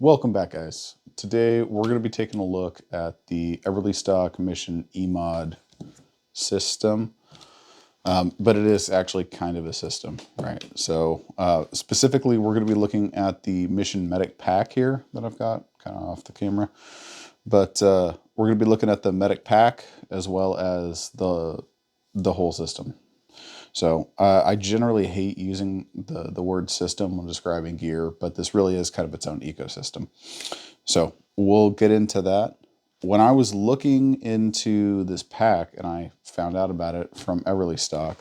Welcome back, guys. Today we're going to be taking a look at the Eberlestock Mission EMOD system, but it is actually kind of a system, right? So specifically, we're going to be looking at the Mission Medic Pack here that I've got kind of off the camera, but we're going to be looking at the Medic Pack as well as the whole system. So I generally hate using the word system when describing gear, but this really is kind of its own ecosystem. So we'll get into that. When I was looking into this pack and I found out about it from Eberlestock,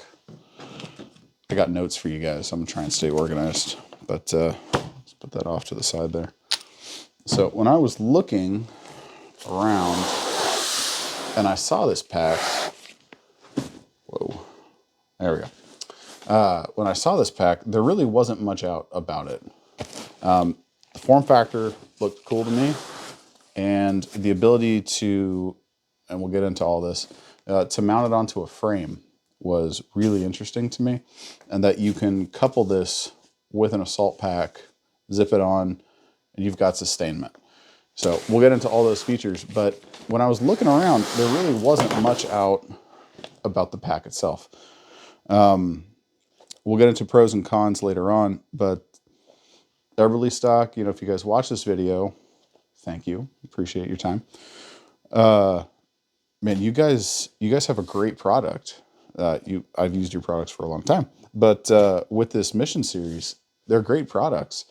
I got notes for you guys. I'm gonna try and stay organized, but let's put that off to the side there. So when I was looking around and I saw this pack, whoa. There we go. When I saw this pack, there really wasn't much out about it. The form factor looked cool to me, and the ability to, and we'll get into all this, to mount it onto a frame was really interesting to me, and that you can couple this with an assault pack, zip it on, and you've got sustainment. So we'll get into all those features, but when I was looking around, there really wasn't much out about the pack itself. We'll get into pros and cons later on, but Eberlestock, if you guys watch this video, thank you. Appreciate your time. Man, you guys have a great product. I've used your products for a long time, but with this mission series, they're great products,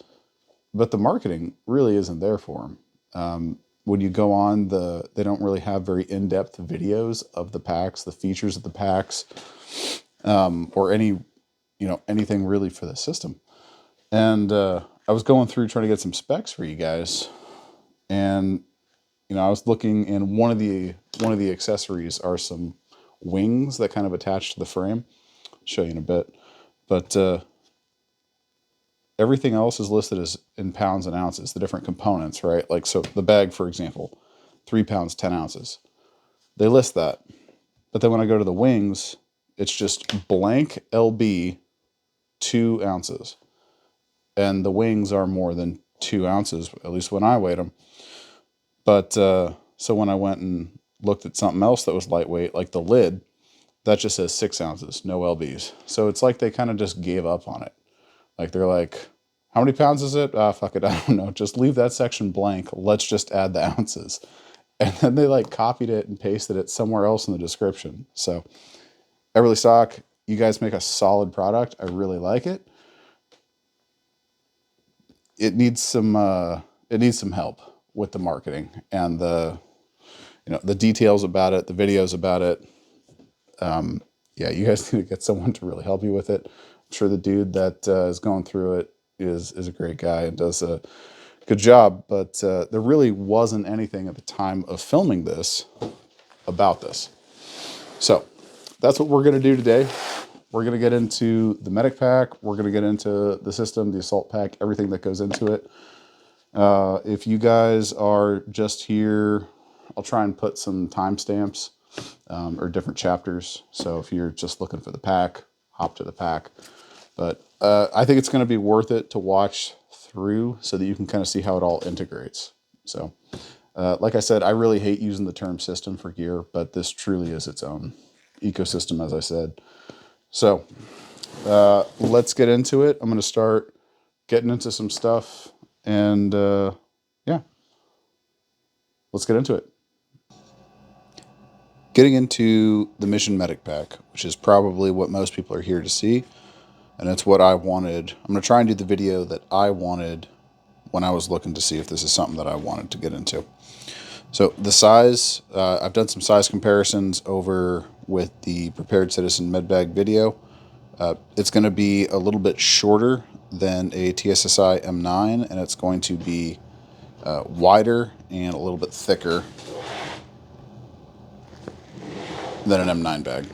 but the marketing really isn't there for them. When you go on, they don't really have very in-depth videos of the packs, the features of the packs, or anything really for the system. And I was going through trying to get some specs for you guys, and I was looking, and one of the accessories are some wings that kind of attach to the frame. I'll show you in a bit, but everything else is listed as in pounds and ounces, the different components, right? Like, so the bag, for example, 3 pounds, 10 ounces. They list that. But then when I go to the wings, it's just blank LB 2 ounces. And the wings are more than 2 ounces, at least when I weighed them. But so when I went and looked at something else that was lightweight, like the lid, that just says 6 ounces, no LBs. So it's like they kind of just gave up on it. Like, they're like, how many pounds is it? Fuck it, I don't know. Just leave that section blank. Let's just add the ounces. And then they copied it and pasted it somewhere else in the description. So Eberlestock, you guys make a solid product. I really like it. It needs some help with the marketing and the details about it, the videos about it. Yeah, you guys need to get someone to really help you with it. I'm sure the dude that is going through it is a great guy and does a good job, but there really wasn't anything at the time of filming this about this. So that's what we're going to do today. We're going to get into the Medic Pack. We're going to get into the system, the Assault Pack, everything that goes into it. If you guys are just here, I'll try and put some timestamps or different chapters. So if you're just looking for the pack, hop to the pack. But I think it's going to be worth it to watch through so that you can kind of see how it all integrates. So like I said, I really hate using the term system for gear, but this truly is its own ecosystem, as I said. So let's get into it. I'm going to start getting into some stuff, and yeah, let's get into it. Getting into the Mission Medic Pack, which is probably what most people are here to see, and it's what I wanted. I'm going to try and do the video that I wanted when I was looking to see if this is something that I wanted to get into. So the size, I've done some size comparisons over with the Prepared Citizen Medbag video. It's going to be a little bit shorter than a TSSI M9, and it's going to be wider and a little bit thicker than an M9 bag.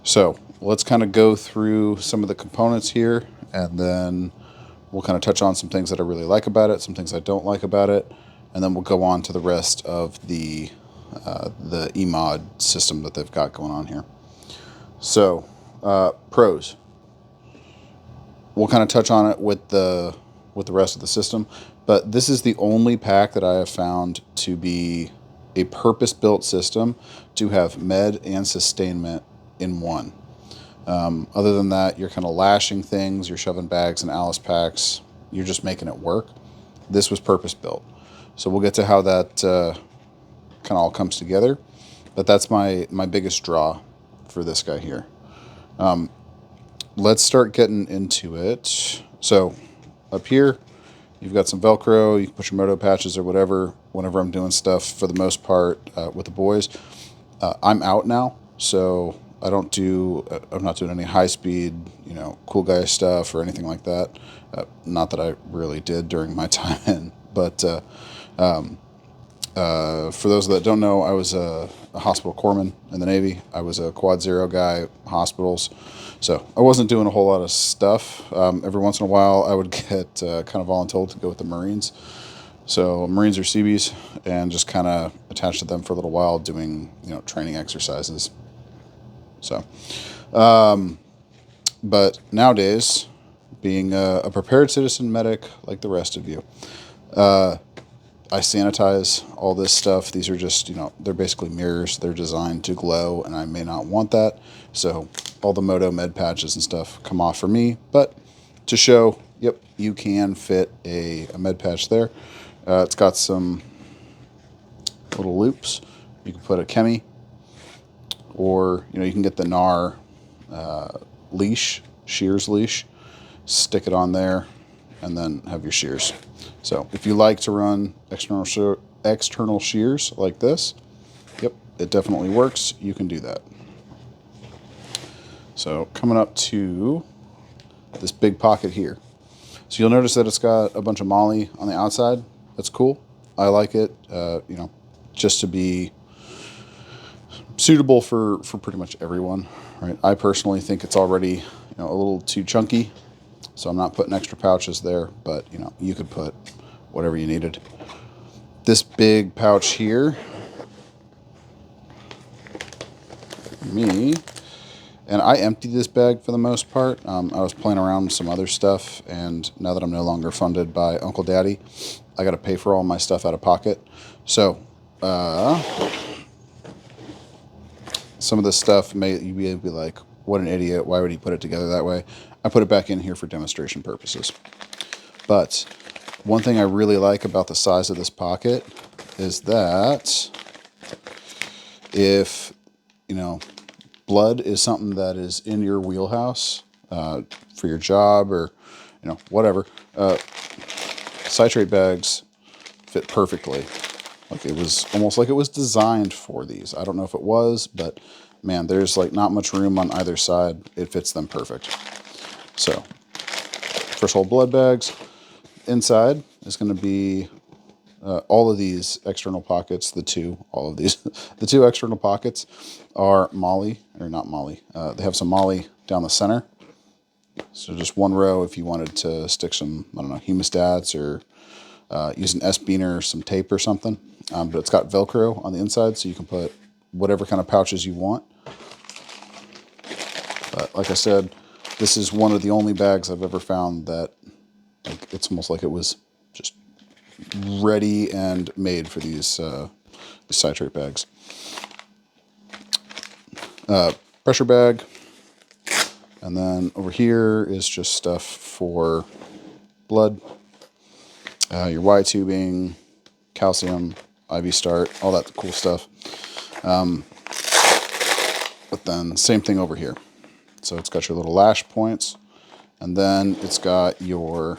So let's kind of go through some of the components here, and then we'll kind of touch on some things that I really like about it, some things I don't like about it, and then we'll go on to the rest of the EMOD system that they've got going on here. So pros. We'll kind of touch on it with the rest of the system. But this is the only pack that I have found to be a purpose-built system to have med and sustainment in one. Other than that, you're kind of lashing things, you're shoving bags and Alice packs, you're just making it work. This was purpose-built. So we'll get to how that kind of all comes together. But that's my biggest draw for this guy here. Let's start getting into it. So up here, you've got some Velcro. You can put your moto patches or whatever whenever I'm doing stuff for the most part with the boys. I'm out now, so I'm not doing any high speed, cool guy stuff or anything like that. Not that I really did during my time in, but for those that don't know, I was a hospital corpsman in the Navy. I was a Quad Zero guy, hospitals. So I wasn't doing a whole lot of stuff. Every once in a while, I would get kind of voluntold to go with the Marines. So Marines are Seabees, and just kind of attached to them for a little while doing, training exercises. So, but nowadays, being a prepared citizen medic like the rest of you, I sanitize all this stuff. These are just, they're basically mirrors. They're designed to glow, and I may not want that. So all the Moto med patches and stuff come off for me. But to show, yep, you can fit a med patch there. It's got some little loops. You can put a chemi, or, you can get the NAR leash, shears leash, stick it on there, and then have your shears. So if you like to run external shears like this, yep, it definitely works. You can do that. So coming up to this big pocket here. So you'll notice that it's got a bunch of MOLLE on the outside. That's cool. I like it, just to be suitable for pretty much everyone, right? I personally think it's already, a little too chunky, so I'm not putting extra pouches there, but, you could put whatever you needed. This big pouch here, and I emptied this bag for the most part. I was playing around with some other stuff, and now that I'm no longer funded by Uncle Daddy, I got to pay for all my stuff out of pocket. So, some of this stuff you'd be like, what an idiot, why would he put it together that way? I put it back in here for demonstration purposes. But one thing I really like about the size of this pocket is that if, blood is something that is in your wheelhouse for your job or, whatever, citrate bags fit perfectly. Like it was almost like it was designed for these. I don't know if it was, but man, there's like not much room on either side. It fits them perfect. So first whole blood bags. Inside is going to be all of these external pockets, the two external pockets are MOLLE, or not MOLLE. They have some MOLLE down the center. So just one row if you wanted to stick some, hemostats or use an S-beaner or some tape or something. But it's got Velcro on the inside, so you can put whatever kind of pouches you want. But like I said, this is one of the only bags I've ever found that it's almost like it was just ready and made for these citrate bags. Pressure bag. And then over here is just stuff for blood, your Y tubing, calcium, IV start, all that cool stuff. But then same thing over here. So it's got your little lash points, and then it's got your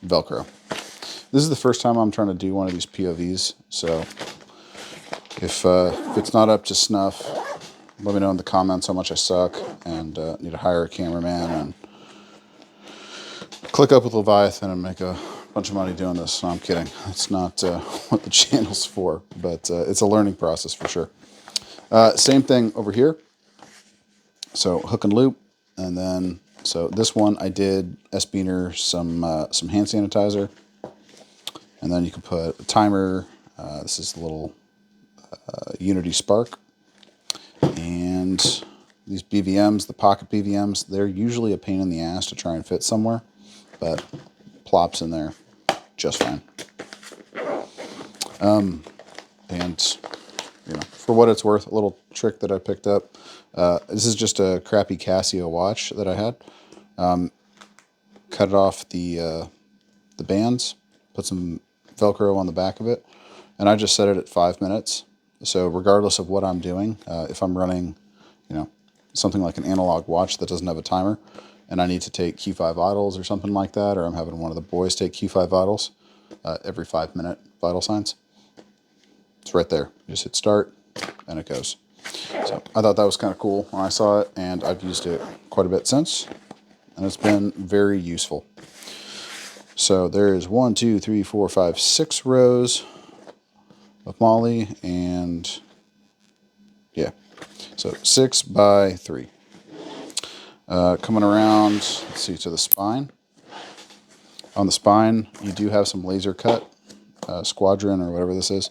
Velcro. This is the first time I'm trying to do one of these POVs, so if it's not up to snuff, let me know in the comments how much I suck and need to hire a cameraman and click up with Leviathan and make a bunch of money doing this. No, I'm kidding. It's not what the channel's for, but it's a learning process for sure. Same thing over here. So hook and loop, and then so this one I did S-beaner some hand sanitizer, and then you can put a timer. This is a little Unity Spark, and these BVMs, the pocket BVMs, they're usually a pain in the ass to try and fit somewhere, but plops in there just fine. And, you know, for what it's worth, a little trick that I picked up. This is just a crappy Casio watch that I had. Cut off the bands, put some Velcro on the back of it, and I just set it at 5 minutes. So regardless of what I'm doing, if I'm running, you know, something like an analog watch that doesn't have a timer, and I need to take Q5 vitals or something like that, or I'm having one of the boys take Q5 vitals, every 5-minute vital signs, it's right there. You just hit start, and it goes. So I thought that was kind of cool when I saw it, and I've used it quite a bit since, and it's been very useful. So there is 1, 2, 3, 4, 5, 6 rows of Molly, and yeah, so 6 by 3. Coming around, let's see, to the spine. On the spine, you do have some laser cut, squadron or whatever this is.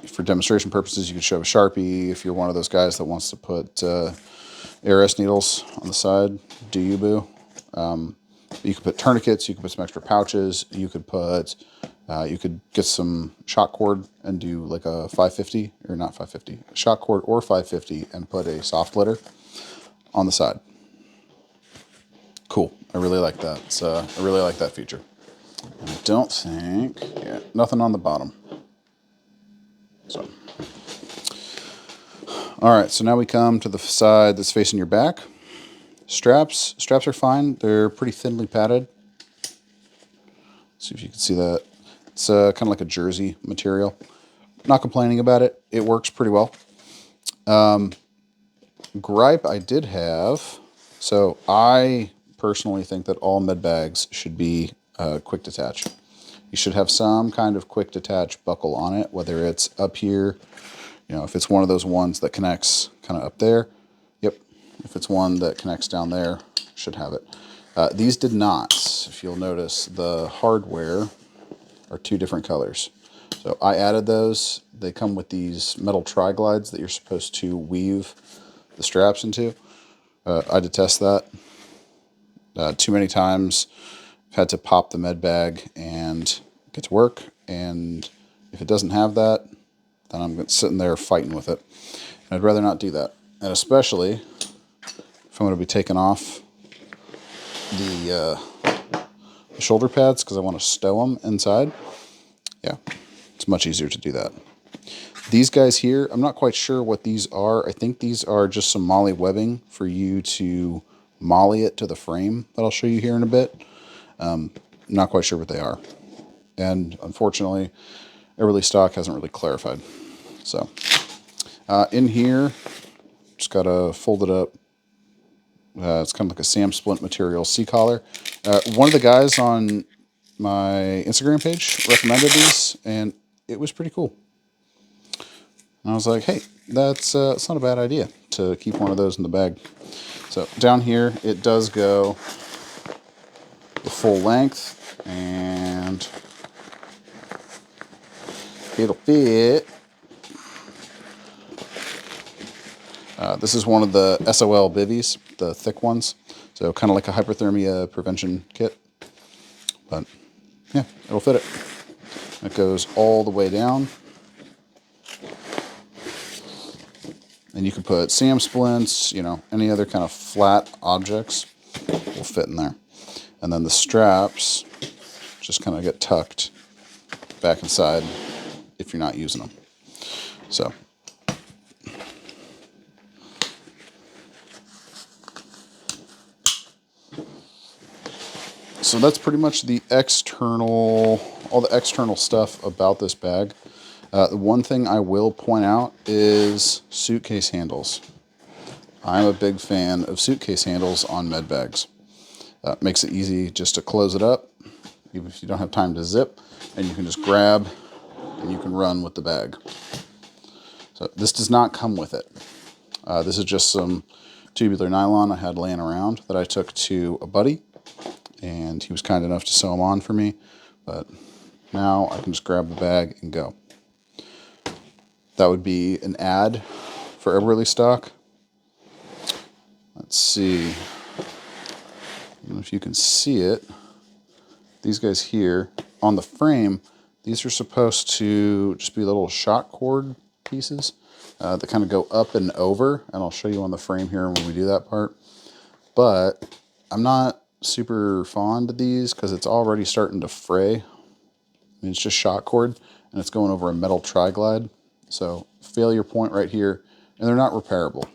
For demonstration purposes, you could shove a Sharpie. If you're one of those guys that wants to put ARS needles on the side, do you, boo? You could put tourniquets, you could put some extra pouches, you could put, you could get some shot cord and do like a 550, or not 550, shot cord or 550, and put a soft litter on the side. Cool. I really like that. So I really like that feature. And I don't think, yeah, nothing on the bottom. So, all right, so now we come to the side that's facing your back. Straps are fine. They're pretty thinly padded. See if you can see that. It's kind of like a jersey material. Not complaining about it. It works pretty well. Gripe I did have. So I personally think that all med bags should be quick detach. You should have some kind of quick detach buckle on it, whether it's up here, you know, if it's one of those ones that connects kind of up there. Yep. If it's one that connects down there, should have it. These did not. If you'll notice, the hardware are 2 different colors. So I added those. They come with these metal tri-glides that you're supposed to weave the straps into. I detest that. Too many times I've had to pop the med bag and get to work, and if it doesn't have that, then I'm sitting there fighting with it. And I'd rather not do that. And especially if I'm going to be taking off the shoulder pads because I want to stow them inside. Yeah, it's much easier to do that. These guys here, I'm not quite sure what these are. I think these are just some molly webbing for you to molly it to the frame that I'll show you here in a bit. Not quite sure what they are. And unfortunately, Eberlestock hasn't really clarified. So in here, just got to fold it up. It's kind of like a Sam Splint material C-collar. One of the guys on my Instagram page recommended these, and it was pretty cool. And I was like, hey, that's it's not a bad idea to keep one of those in the bag. So down here, it does go the full length, and it'll fit. This is one of the SOL bivvies, the thick ones. So kind of like a hyperthermia prevention kit. But yeah, it'll fit it. It goes all the way down. And you can put Sam splints, you know, any other kind of flat objects will fit in there. And then the straps just kind of get tucked back inside if you're not using them. So that's pretty much the external, all the external stuff about this bag. The one thing I will point out is suitcase handles. I'm a big fan of suitcase handles on med bags. Makes it easy just to close it up, even if you don't have time to zip, and you can just grab and you can run with the bag. So this does not come with it. This is just some tubular nylon I had laying around that I took to a buddy, and he was kind enough to sew them on for me. But now I can just grab the bag and go. That would be an ad for Eberlestock. Let's see. I don't know if you can see it. These guys here on the frame, These are supposed to just be little shot cord pieces that kind of go up and over, and I'll show you on the frame here when we do that part. But I'm not super fond of these because it's already starting to fray. I mean, it's just shot cord, and it's going over a metal tri-glide. So failure point right here, and they're not repairable.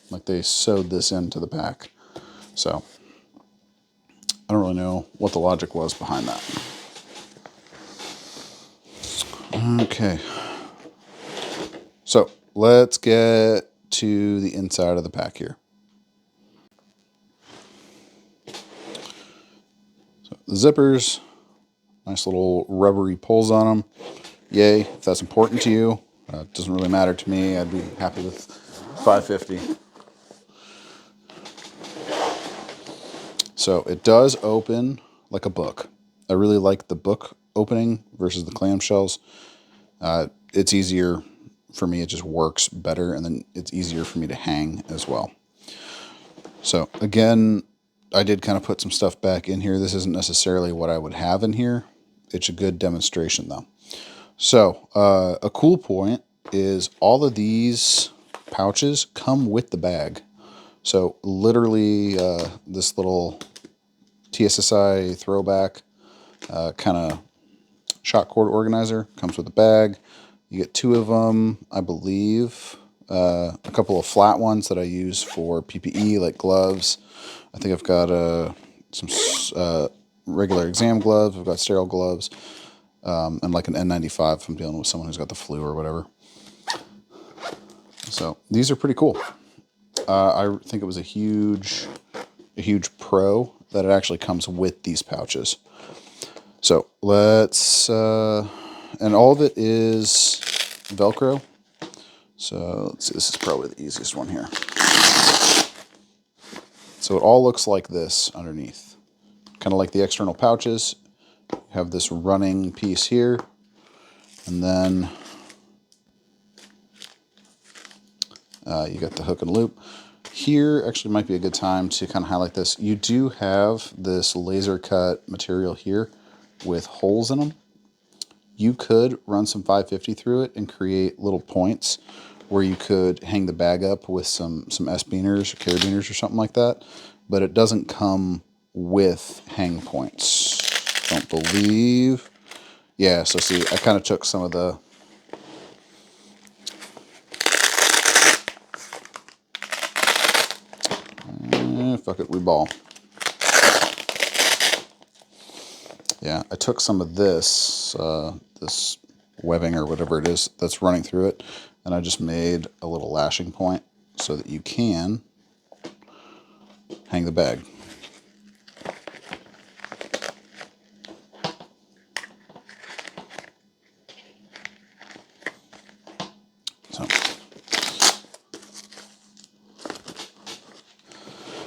Like, they sewed this into the pack. So I don't really know what the logic was behind that. Okay. So let's get to the inside of the pack here. So the zippers, nice little rubbery pulls on them. Yay, if that's important to you. It doesn't really matter to me. I'd be happy with 550. So it does open like a book. I really like the book opening versus the clamshells. It's easier for me. It just works better, and then it's easier for me to hang as well. So again, I did kind of put some stuff back in here. This isn't necessarily what I would have in here. It's a good demonstration though. So a cool point is all of these pouches come with the bag. So literally this little TSSI throwback kind of shot cord organizer comes with a bag. You get 2 of them, I believe. A couple of flat ones that I use for PPE, like gloves. I think I've got some regular exam gloves. I've got sterile gloves. And like an N95 if I'm dealing with someone who's got the flu or whatever. So these are pretty cool. I think it was a huge pro that it actually comes with these pouches. So let's, and all of it is Velcro. So let's see, this is probably the easiest one here. So it all looks like this underneath. Kind of like the external pouches. You have this running piece here, and then you got the hook and loop. Here actually might be a good time to kind of highlight this. You do have this laser cut material here with holes in them. You could run some 550 through it and create little points where you could hang the bag up with some S-beaners or carabiners or something like that, but it doesn't come with hang points. Don't believe. Yeah, so see, I kind of took some of the fuck it, we ball. Yeah, I took some of this this webbing or whatever it is that's running through it, and I just made a little lashing point so that you can hang the bag. So,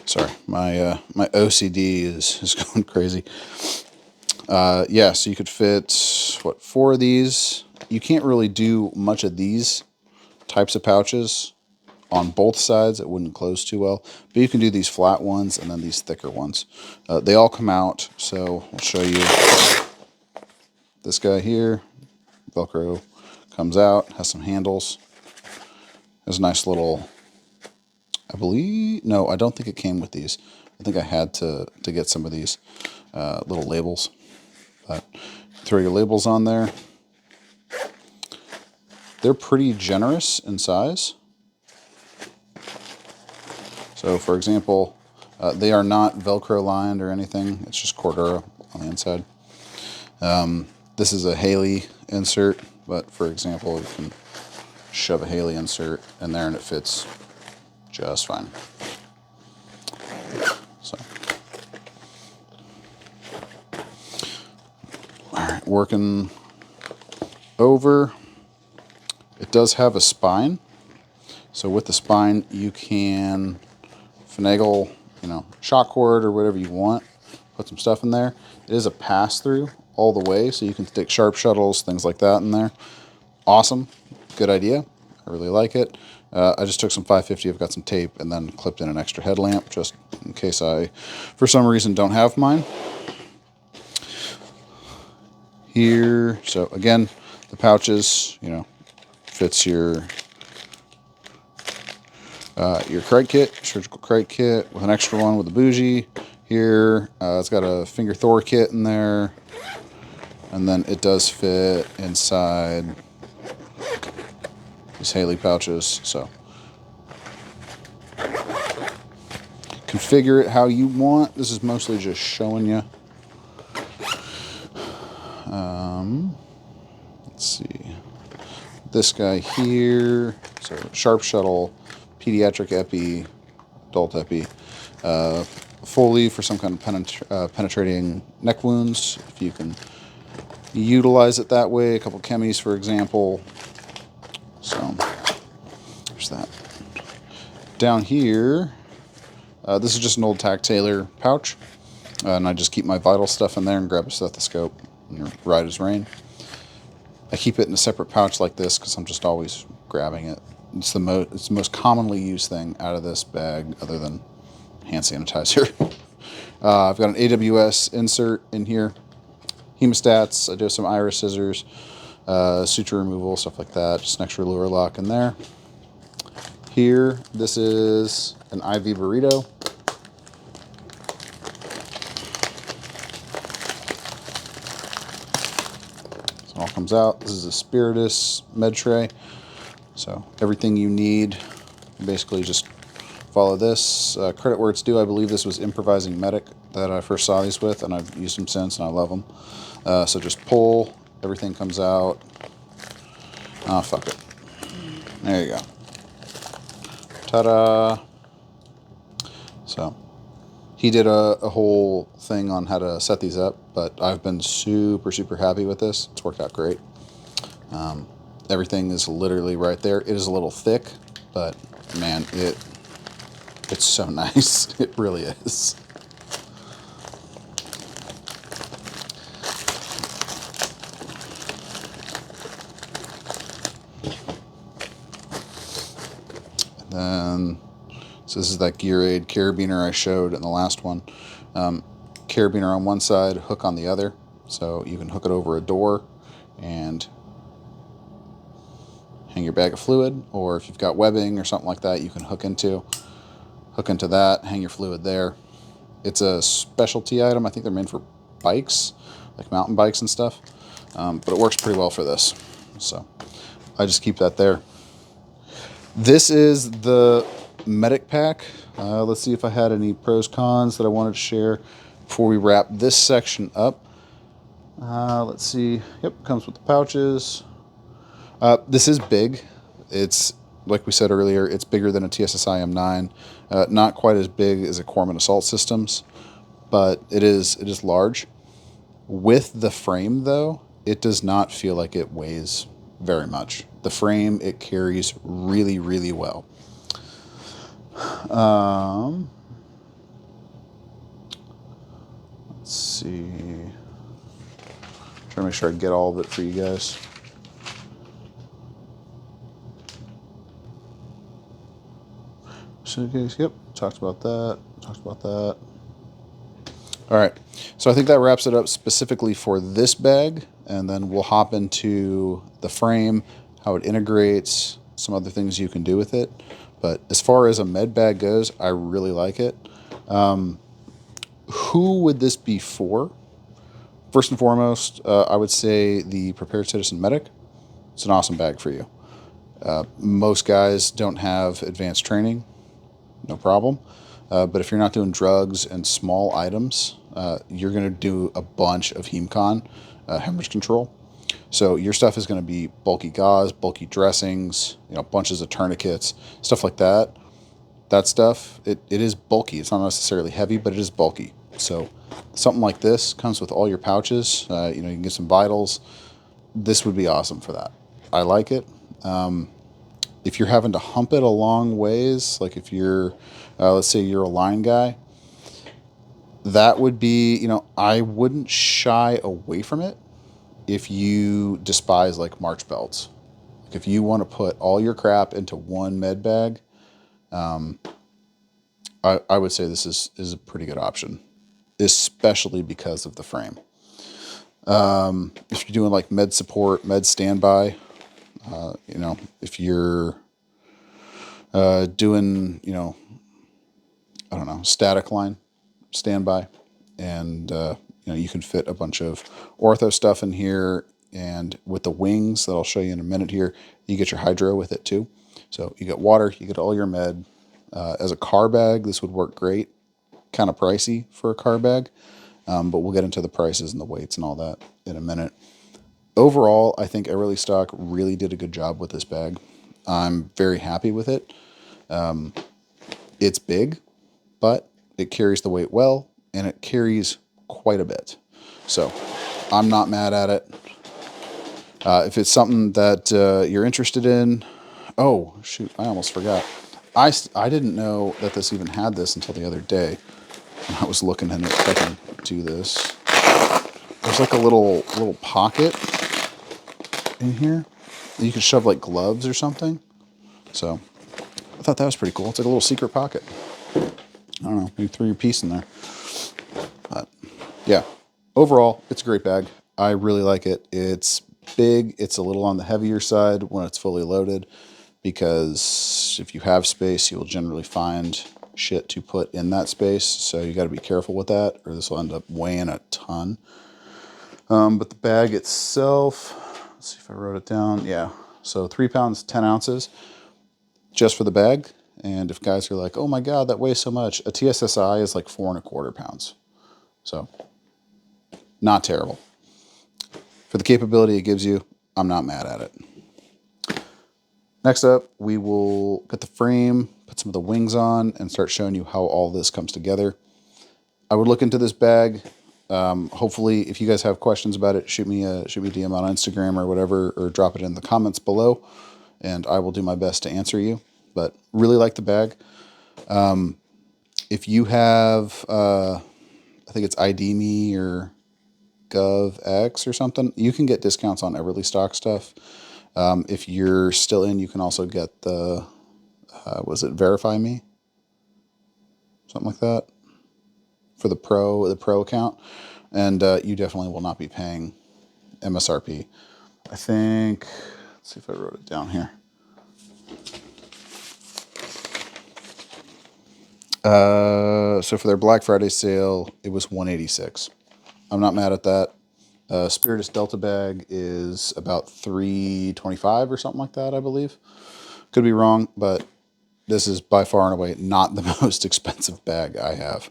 sorry, my OCD is going crazy. Yeah, so you could fit, what, 4 of these. You can't really do much of these types of pouches on both sides. It wouldn't close too well. But you can do these flat ones and then these thicker ones. They all come out, so I'll show you. This guy here, Velcro comes out, has some handles. Has a nice little, I believe, no, I don't think it came with these. I think I had to get some of these little labels. But throw your labels on there. They're pretty generous in size. So for example, they are not Velcro lined or anything. It's just Cordura on the inside. This is a Haley insert, but for example, you can shove a Haley insert in there and it fits just fine. So, all right, working over. It does have a spine. So with the spine, you can finagle, shot cord or whatever you want. Put some stuff in there. It is a pass-through all the way, so you can stick sharp shuttles, things like that in there. Awesome. Good idea. I really like it. I just took some 550, I've got some tape, and then clipped in an extra headlamp just in case I, for some reason, don't have mine. here. So again, the pouches, you know, fits your crate kit, surgical crate kit, with an extra one with a bougie. Here, it's got a finger Thor kit in there, and then it does fit inside these Haley pouches. So configure it how you want. This is mostly just showing you. Let's see. This guy here, so Sharp Shuttle, pediatric epi, adult epi, Foley for some kind of penetrating neck wounds, if you can utilize it that way. A couple chemis, for example. So there's that. Down here, this is just an old Tack Taylor pouch, and I just keep my vital stuff in there and grab a stethoscope and ride as rain. I keep it in a separate pouch like this because I'm just always grabbing it. It's the most commonly used thing out of this bag, other than hand sanitizer. I've got an AWS insert in here, hemostats. I do have some iris scissors, suture removal, stuff like that. Just an extra lure lock in there. Here, this is an IV burrito. So it all comes out. This is a Spiritus med tray. So everything you need, basically just follow this. Credit where it's due. I believe this was Improvising Medic that I first saw these with, and I've used them since, and I love them. So just pull, everything comes out. Oh, fuck it. There you go. Ta-da! So he did a whole thing on how to set these up, but I've been super, super happy with this. It's worked out great. Everything is literally right there. It is a little thick, but man, it's so nice. It really is. And then, so this is that Gear Aid carabiner I showed in the last one. Carabiner on one side, hook on the other. So you can hook it over a door and hang your bag of fluid, or if you've got webbing or something like that, you can hook into that, hang your fluid there. It's a specialty item. I think they're made for bikes, like mountain bikes and stuff, but it works pretty well for this. So I just keep that there. This is the medic pack. Let's see if I had any pros, cons that I wanted to share before we wrap this section up. Let's see. Yep, comes with the pouches. This is big. It's, like we said earlier, it's bigger than a TSSI M9. Not quite as big as a Corpsman Assault Systems, but it is large. With the frame, though, it does not feel like it weighs very much. The frame, it carries really, really well. Let's see. Trying to make sure I get all of it for you guys. Suitcase, yep, talked about that. All right, so I think that wraps it up specifically for this bag, and then we'll hop into the frame, how it integrates, some other things you can do with it. But as far as a med bag goes, I really like it. Who would this be for? First and foremost, I would say the Prepared Citizen Medic. It's an awesome bag for you. Most guys don't have advanced training, no problem. But if you're not doing drugs and small items, you're going to do a bunch of HemCon, hemorrhage control. So your stuff is going to be bulky gauze, bulky dressings, bunches of tourniquets, stuff like that. That stuff, it is bulky. It's not necessarily heavy, but it is bulky. So something like this comes with all your pouches. You can get some vitals. This would be awesome for that. I like it. If you're having to hump it a long ways, like if you're, let's say you're a line guy, that would be, I wouldn't shy away from it if you despise like March belts. Like if you want to put all your crap into one med bag, I would say this is a pretty good option, especially because of the frame. If you're doing like med support, med standby, you know, if you're doing, you know, I don't know, static line standby, and you know, you can fit a bunch of ortho stuff in here, and with the wings that I'll show you in a minute here, you get your hydro with it too. So you get water, you get all your med. As a car bag, this would work great. Kind of pricey for a car bag, but we'll get into the prices and the weights and all that in a minute. Overall, I think Eberlestock really did a good job with this bag. I'm very happy with it. It's big, but it carries the weight well, and it carries quite a bit. So I'm not mad at it. If it's something that you're interested in, oh shoot, I almost forgot. I didn't know that this even had this until the other day. I was looking at it, if I can do this. There's like a little pocket in here that you can shove like gloves or something. So I thought that was pretty cool. It's like a little secret pocket. I don't know, maybe throw your piece in there. But yeah, overall, it's a great bag. I really like it. It's big. It's a little on the heavier side when it's fully loaded, because if you have space, you'll generally find shit to put in that space. So you got to be careful with that, or this will end up weighing a ton. But the bag itself, let's see if I wrote it down. Yeah. So 3 pounds, 10 ounces just for the bag. And if guys are like, oh my God, that weighs so much, a TSSI is like 4¼ pounds. So not terrible. For the capability it gives you, I'm not mad at it. Next up, we will get the frame, put some of the wings on, and start showing you how all this comes together. I would look into this bag. Hopefully, if you guys have questions about it, shoot me a DM on Instagram or whatever, or drop it in the comments below, and I will do my best to answer you. But really like the bag. If you have, I think it's ID Me or GovX or something, you can get discounts on Eberlestock stuff. If you're still in, you can also get the, was it Verify Me? Something like that. For the pro account. And you definitely will not be paying MSRP. I think, let's see if I wrote it down here. So for their Black Friday sale, it was $186. I'm not mad at that. Spiritus Delta bag is about $325 or something like that, I believe. Could be wrong, but this is by far and away not the most expensive bag I have,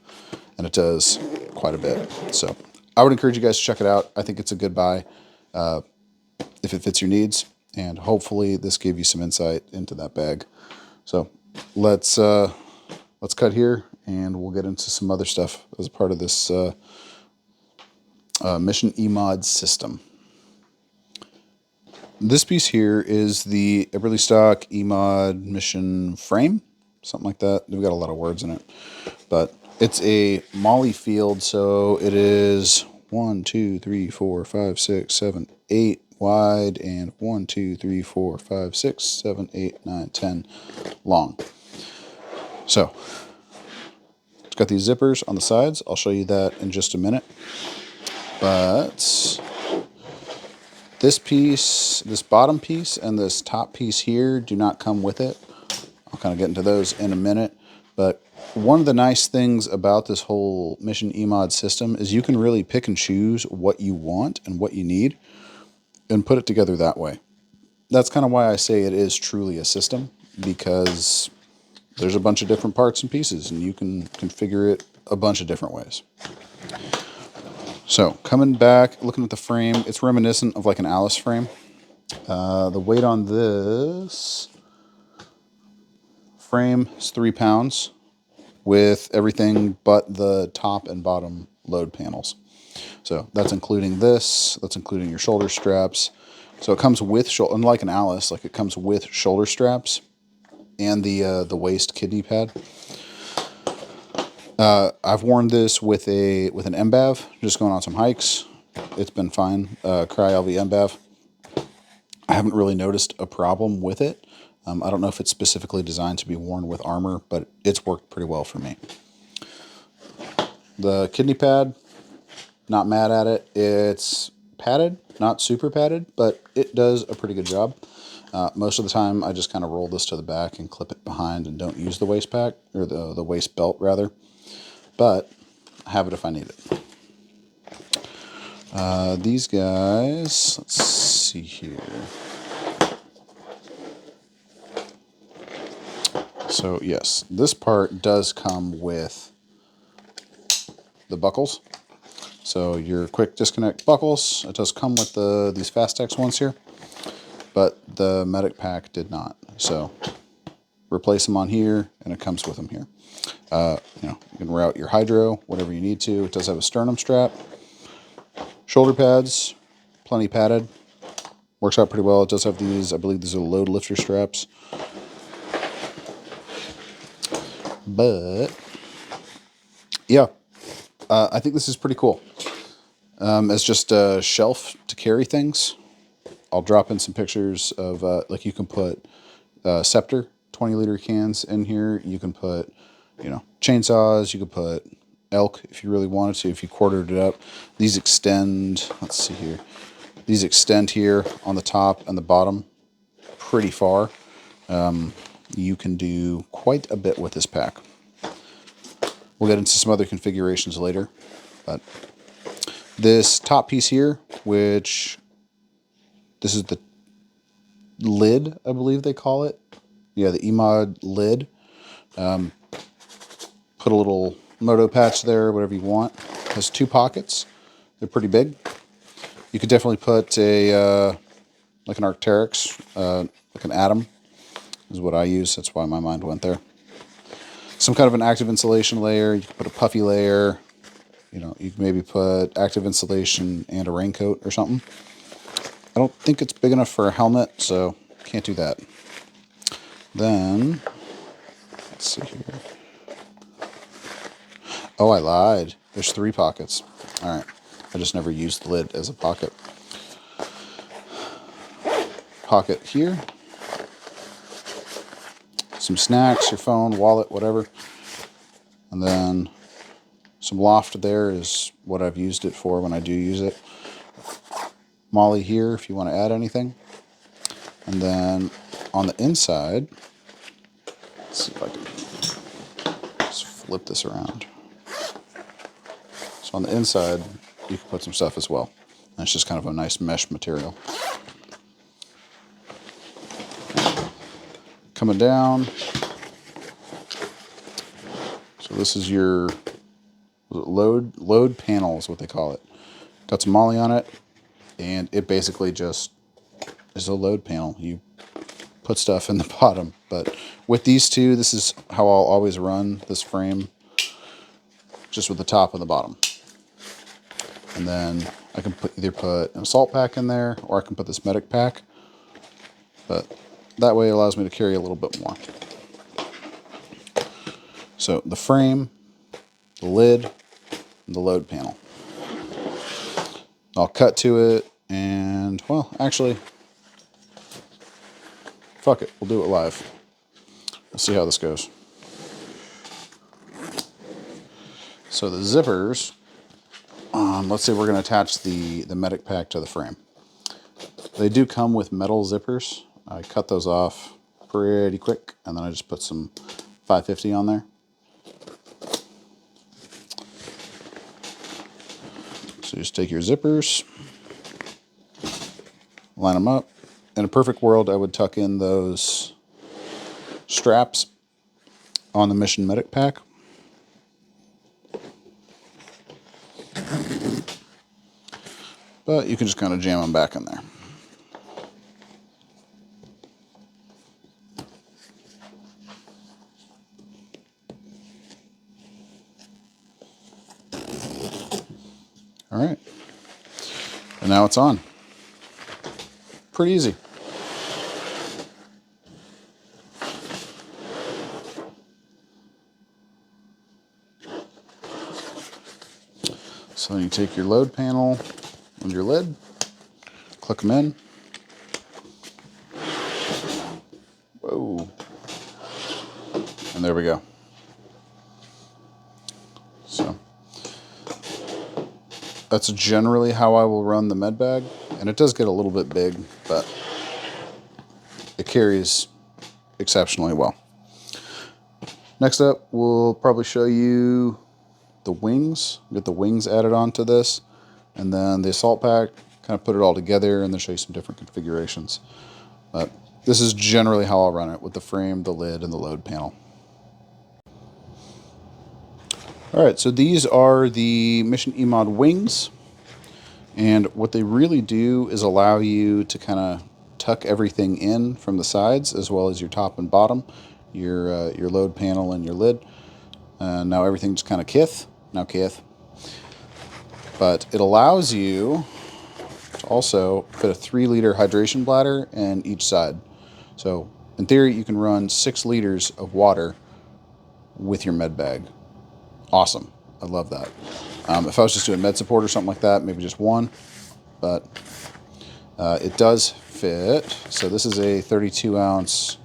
and it does quite a bit. So I would encourage you guys to check it out. I think it's a good buy if it fits your needs, and hopefully this gave you some insight into that bag. So let's cut here, and we'll get into some other stuff as a part of this Mission EMOD system. This piece here is the Eberlestock EMOD Mission frame, something like that. We've got a lot of words in it, but it's a Molly field, so it is 1, 2, 3, 4, 5, 6, 7, 8 wide, and 1, 2, 3, 4, 5, 6, 7, 8, 9, 10 long. So it's got these zippers on the sides. I'll show you that in just a minute. But this piece, this bottom piece, and this top piece here do not come with it. I'll kind of get into those in a minute. But one of the nice things about this whole Mission EMOD system is you can really pick and choose what you want and what you need and put it together that way. That's kind of why I say it is truly a system, because there's a bunch of different parts and pieces, and you can configure it a bunch of different ways. So coming back, looking at the frame, it's reminiscent of like an Alice frame. The weight on this frame is 3 pounds with everything but the top and bottom load panels. So that's including this, that's including your shoulder straps. So it comes with, unlike an Alice, like it comes with shoulder straps and the waist kidney pad. I've worn this with an MBAV, just going on some hikes. It's been fine. Cry LV MBAV. I haven't really noticed a problem with it. I don't know if it's specifically designed to be worn with armor, but it's worked pretty well for me. The kidney pad, not mad at it. It's padded, not super padded, but it does a pretty good job. Most of the time, I just kind of roll this to the back and clip it behind and don't use the waist pack, or the waist belt, rather. But I have it if I need it. These guys, let's see here. So yes, this part does come with the buckles. So your quick disconnect buckles, it does come with these Fastex ones here, but the medic pack did not. So replace them on here, and it comes with them here. You can route your hydro, whatever you need to. It does have a sternum strap. Shoulder pads, plenty padded. Works out pretty well. It does have these, I believe these are load lifter straps. But, yeah, I think this is pretty cool. As just a shelf to carry things. I'll drop in some pictures of, like you can put Scepter 20-liter cans in here. You can put, chainsaws. You could put elk if you really wanted to, if you quartered it up. These extend, let's see here. These extend here on the top and the bottom pretty far. You can do quite a bit with this pack. We'll get into some other configurations later, but this top piece here, which this is the lid, I believe they call it. Yeah, the EMOD lid. Put a little moto patch there, whatever you want. Has 2 pockets. They're pretty big. You could definitely put a like an Arc'teryx, like an Atom is what I use. That's why my mind went there. Some kind of an active insulation layer. You could put a puffy layer. You can maybe put active insulation and a raincoat or something. I don't think it's big enough for a helmet, so can't do that. Then, let's see here. Oh, I lied. There's 3 pockets. All right. I just never used the lid as a pocket. Pocket here. Some snacks, your phone, wallet, whatever. And then some loft there is what I've used it for when I do use it. Molly here if you want to add anything. And then on the inside, let's see if I can just flip this around. So on the inside, you can put some stuff as well. And it's just kind of a nice mesh material. Coming down. So this is your load panel is what they call it. Got some molly on it, and it basically just is a load panel. You put stuff in the bottom, but with these 2, this is how I'll always run this frame, just with the top and the bottom. And then I can either put an assault pack in there, or I can put this medic pack, but that way it allows me to carry a little bit more. So the frame, the lid, and the load panel. I'll cut to it, and, well, actually, fuck it, we'll do it live. Let's see how this goes. So the zippers, let's say we're going to attach the medic pack to the frame. They do come with metal zippers. I cut those off pretty quick, and then I just put some 550 on there. So just take your zippers, line them up. In a perfect world, I would tuck in those straps on the Mission Medic Pack. But you can just kind of jam them back in there. All right. And now it's on. Pretty easy. So then you take your load panel and your lid, click them in. Whoa. And there we go. So that's generally how I will run the med bag. And it does get a little bit big, but it carries exceptionally well. Next up, we'll probably show you the wings. Get the wings added onto this, and then the assault pack, kind of put it all together, and then show you some different configurations. But this is generally how I'll run it, with the frame, the lid, and the load panel. Alright, so these are the Mission EMOD wings, and what they really do is allow you to kind of tuck everything in from the sides, as well as your top and bottom, your load panel and your lid. Now everything's kind of kith. But it allows you to also fit a 3-liter hydration bladder in each side. So in theory, you can run 6 liters of water with your med bag. Awesome. I love that. If I was just doing med support or something like that, maybe just 1. But it does fit. So this is a 32-ounce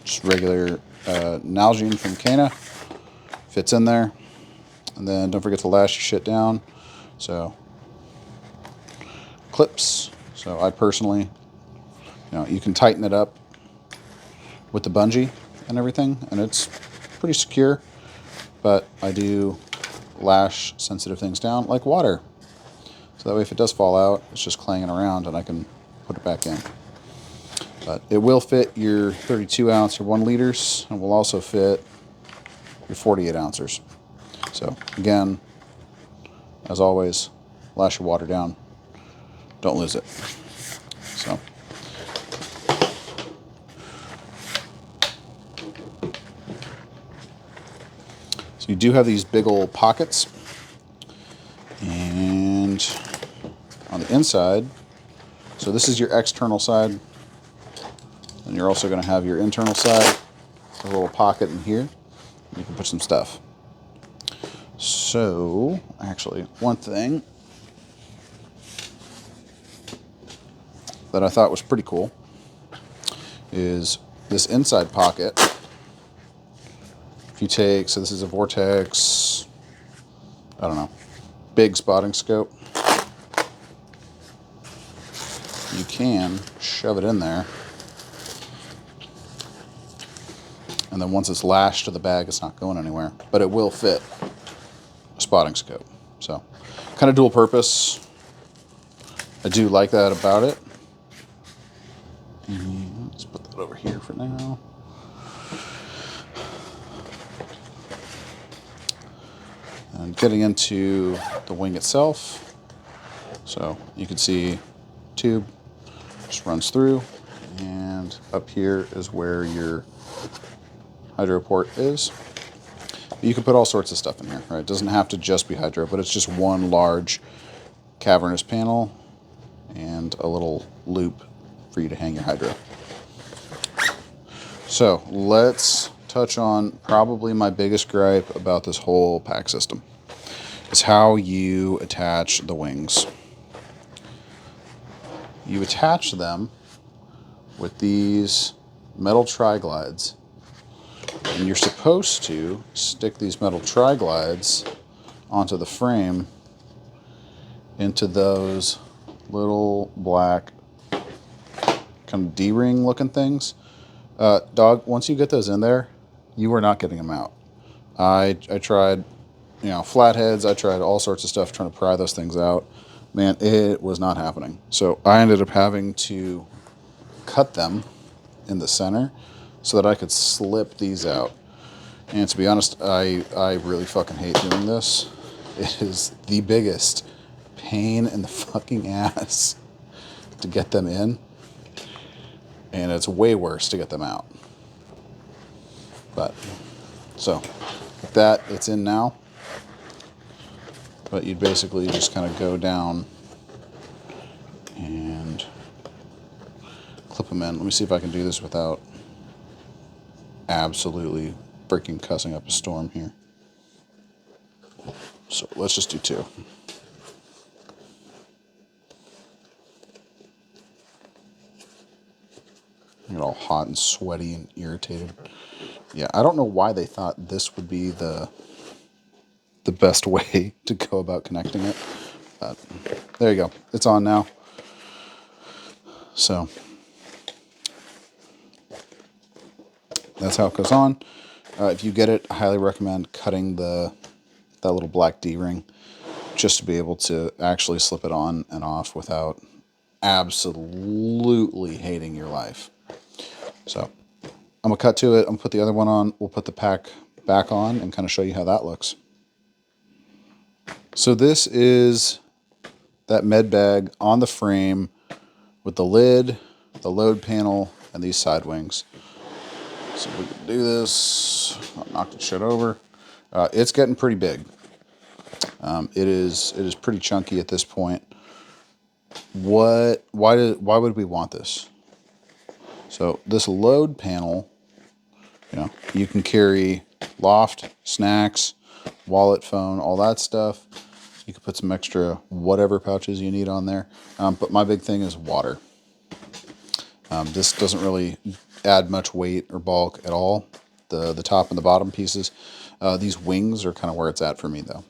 just regular Nalgene from Cana. Fits in there. And then don't forget to lash your shit down. So clips. So I personally, you can tighten it up with the bungee and everything, and it's pretty secure. But I do lash sensitive things down like water. So that way if it does fall out, it's just clanging around and I can put it back in. But it will fit your 32 ounce or 1 liters, and will also fit your 48 ounces. So again, as always, lash your water down. Don't lose it. So you do have these big old pockets, and on the inside, so this is your external side, and you're also going to have your internal side, a little pocket in here. You can put some stuff. So, actually, one thing that I thought was pretty cool is this inside pocket. If you take, so this is a Vortex, I don't know, big spotting scope. You can shove it in there, and then once it's lashed to the bag, it's not going anywhere, but it will fit a spotting scope. So kind of dual purpose. I do like that about it. Let's put that over here for now. And getting into the wing itself, so you can see tube just runs through, and up here is where your hydro port is. You can put all sorts of stuff in here, right? It doesn't have to just be hydro, but it's just one large cavernous panel and a little loop for you to hang your hydro. So let's touch on probably my biggest gripe about this whole pack system. Is how you attach the wings. You attach them with these metal tri-glides, and you're supposed to stick these metal tri-glides onto the frame into those little black kind of D-ring looking things. Dog, once you get those in there, you are not getting them out. I tried, flatheads, I tried all sorts of stuff trying to pry those things out. Man, it was not happening. So I ended up having to cut them in the center so that I could slip these out. And to be honest, I really fucking hate doing this. It is the biggest pain in the fucking ass to get them in, and it's way worse to get them out. But, so, with that, it's in now. But you'd basically just kind of go down and clip them in. Let me see if I can do this without absolutely freaking cussing up a storm here. So let's just do 2. I get all hot and sweaty and irritated. Yeah, I don't know why they thought this would be the best way to go about connecting it, There you go. It's on now. So that's how it goes on. If you get it, I highly recommend cutting that little black D-ring just to be able to actually slip it on and off without absolutely hating your life. So I'm going to cut to it. I'm going to put the other one on. We'll put the pack back on and kind of show you how that looks. So this is that med bag on the frame with the lid, the load panel, and these side wings. So we can do this. I'll knock the shit over. It's getting pretty big. It is pretty chunky at this point. Why would we want this? So this load panel, you can carry loft, snacks, wallet, phone, all that stuff. You can put some extra whatever pouches you need on there. But my big thing is water. This doesn't really add much weight or bulk at all. The top and the bottom pieces. These wings are kind of where it's at for me though.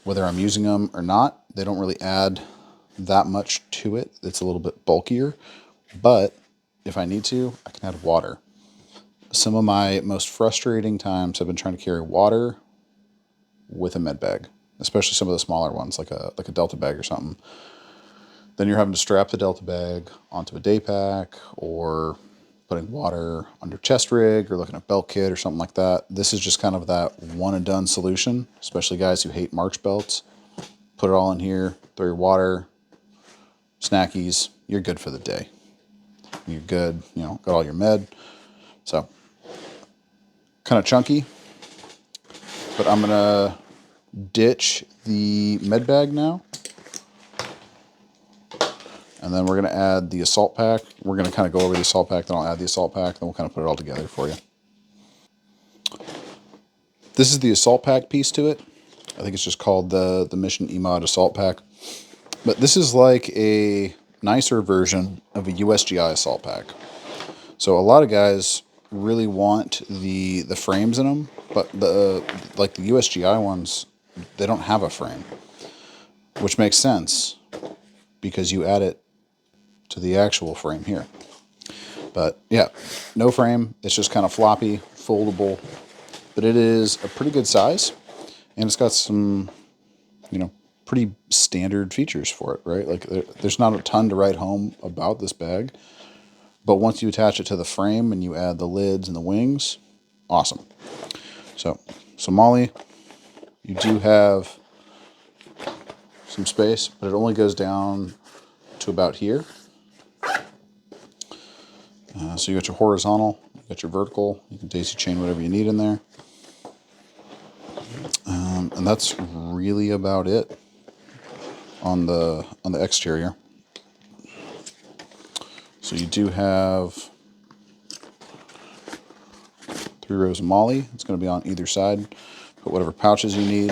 Whether I'm using them or not, they don't really add that much to it. It's a little bit bulkier, but if I need to, I can add water. Some of my most frustrating times have been trying to carry water with a med bag, especially some of the smaller ones, like a Delta bag or something. Then you're having to strap the Delta bag onto a day pack, or putting water on your chest rig, or looking at belt kit or something like that. This is just kind of that one and done solution, especially guys who hate March belts. Put it all in here, throw your water, snackies, you're good for the day. You're good, got all your med. So, kind of chunky, but I'm gonna ditch the med bag now. And then we're gonna add the assault pack. We're gonna kind of go over the assault pack, then I'll add the assault pack, then we'll kind of put it all together for you. This is the assault pack piece to it. I think it's just called the Mission EMOD assault pack. But this is like a nicer version of a USGI assault pack. So a lot of guys really want the frames in them, but the USGI ones, they don't have a frame, which makes sense because you add it to the actual frame here. But yeah, no frame. It's just kind of floppy, foldable, but it is a pretty good size, and it's got some, pretty standard features for it, right? Like there's not a ton to write home about this bag, but once you attach it to the frame and you add the lids and the wings, awesome. So Molly, you do have some space, but it only goes down to about here. So you got your horizontal, you got your vertical, you can daisy chain whatever you need in there. And that's really about it on the exterior. So you do have 3 rows of Molly. It's going to be on either side. Put whatever pouches you need.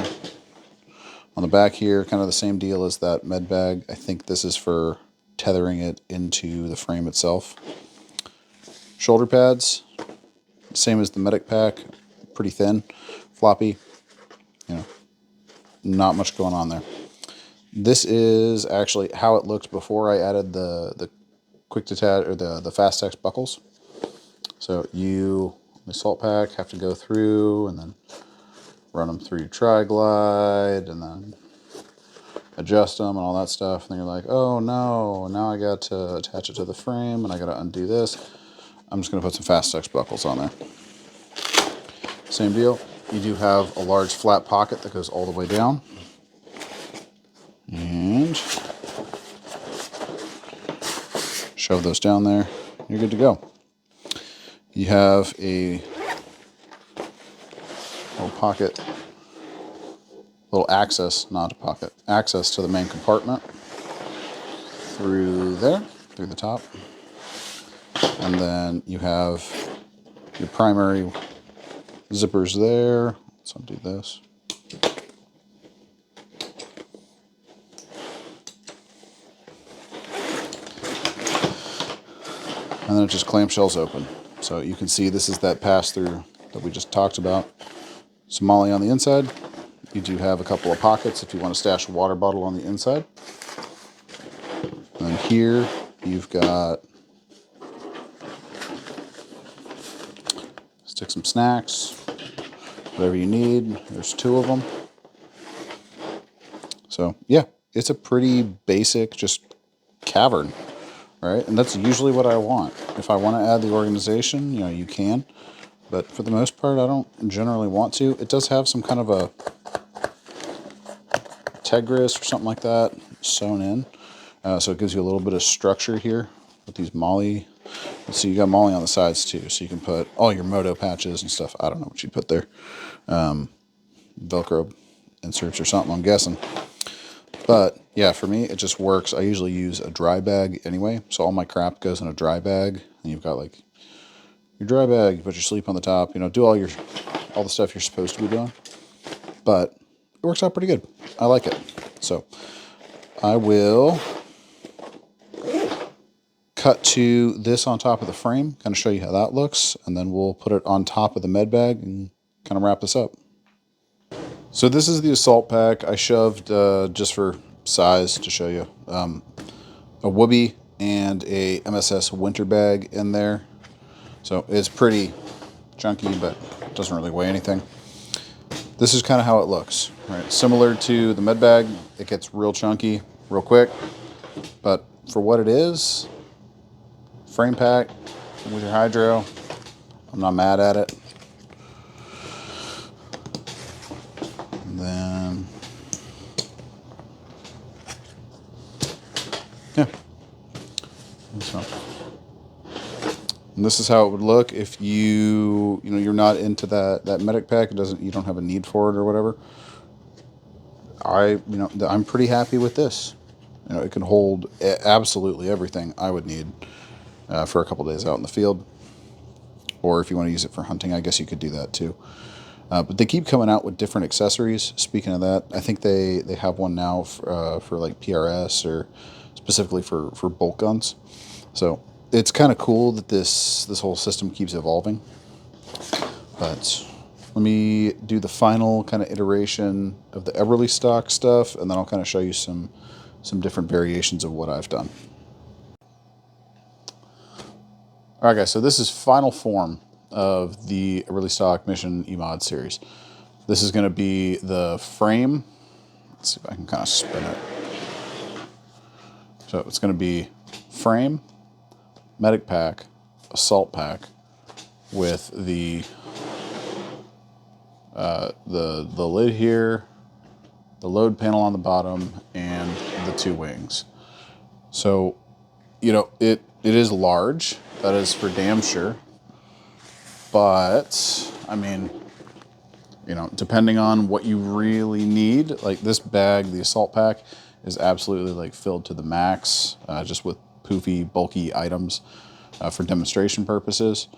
On the back here, kind of the same deal as that med bag. I think this is for tethering it into the frame itself. Shoulder pads, same as the medic pack, pretty thin, floppy, not much going on there. This is actually how it looked before I added the quick detach or the fast text buckles. So the assault pack have to go through and then run them through your tri-glide and then adjust them and all that stuff. And then you're like, oh no, now I got to attach it to the frame and I got to undo this. I'm just going to put some fast text buckles on there. Same deal. You do have a large flat pocket that goes all the way down. And shove those down there. You're good to go. You have a little pocket, little access, not a pocket, access to the main compartment through there, through the top. And then you have your primary zippers there. Let's undo this. And then it just clamshells open. So you can see this is that pass-through that we just talked about. Some Molly on the inside. you do have a couple of pockets if you want to stash a water bottle on the inside. And here you've got, stick some snacks, whatever you need. There's 2 of them. So yeah, it's a pretty basic just cavern, right? And that's usually what I want. If I want to add the organization, you know, you can. But for the most part, I don't generally want to. It does have some kind of a Tegris or something like that sewn in. So it gives you a little bit of structure here with these molly. Let's see, you got molly on the sides too, so you can put all your moto patches and stuff. I don't know what you put there. Velcro inserts or something, I'm guessing. But yeah, for me, it just works. I usually use a dry bag anyway. So all my crap goes in a dry bag. And you've got like your dry bag, you put your sleep on the top, you know, do all the stuff you're supposed to be doing. But it works out pretty good. I like it. So I will cut to this on top of the frame, kind of show you how that looks, and then we'll put it on top of the med bag and kind of wrap this up. So this is the assault pack. I shoved, just for size to show you, a Whoopee and a MSS winter bag in there. So it's pretty chunky, but it doesn't really weigh anything. This is kind of how it looks, right? Similar to the med bag, it gets real chunky real quick, but for what it is, frame pack with your hydro, I'm not mad at it. And then, yeah. So, and this is how it would look if you're not into that medic pack. You don't have a need for it or whatever. I'm pretty happy with this. You know, it can hold absolutely everything I would need for a couple days out in the field. Or if you want to use it for hunting, I guess you could do that too. But they keep coming out with different accessories. Speaking of that, I think they have one now for like PRS or specifically for bolt guns. So it's kind of cool that this whole system keeps evolving. But let me do the final kind of iteration of the Eberlestock stuff, and then I'll kind of show you some different variations of what I've done. All right, guys, so this is final form of the Eberlestock Mission EMOD series. This is going to be the frame. Let's see if I can kind of spin it. So it's going to be frame, medic pack, assault pack with the lid here, the load panel on the bottom, and the 2 wings. So, you know, it is large. That is for damn sure. But, I mean, you know, depending on what you really need, like this bag, the assault pack, is absolutely like filled to the max, just with poofy, bulky items for demonstration purposes.